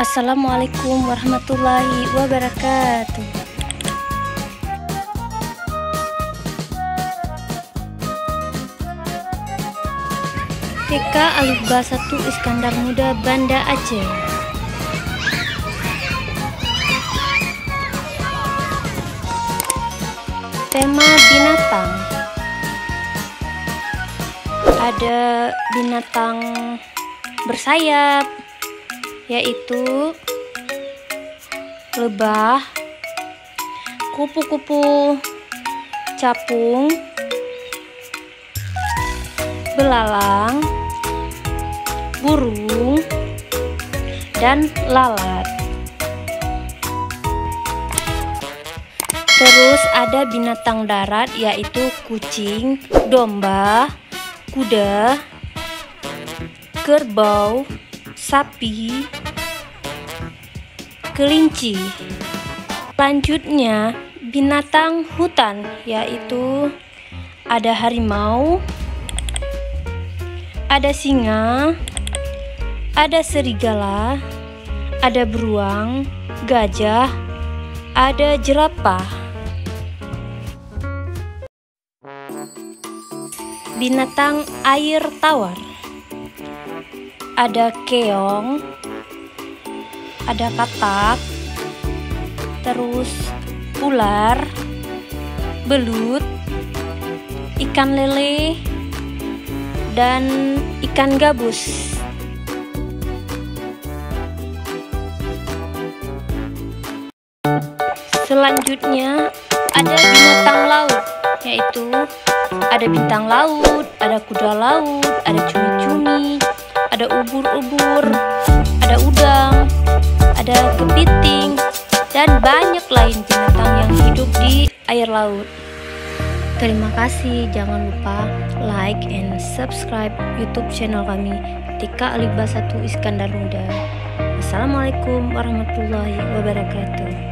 Assalamualaikum warahmatullahi wabarakatuh. TK Alif-Ba 1 Iskandar Muda, Banda Aceh. Tema binatang. Ada binatang bersayap, yaitu lebah, kupu-kupu, capung, belalang, burung, dan lalat. Terus ada binatang darat, yaitu kucing, domba, kuda, kerbau, sapi, kelinci. Selanjutnya binatang hutan, yaitu ada harimau, ada singa, ada serigala, ada beruang, gajah, ada jerapah. Binatang air tawar, ada keong, ada katak, terus ular, belut, ikan lele, dan ikan gabus. Selanjutnya ada binatang laut, yaitu ada bintang laut, ada kuda laut, ada cumi-cumi, ada ubur-ubur, ada udang, ada kepiting, dan banyak lain binatang yang hidup di air laut. Terima kasih, jangan lupa like and subscribe YouTube channel kami TK Alif-Ba 1 Iskandar Muda. Assalamualaikum warahmatullahi wabarakatuh.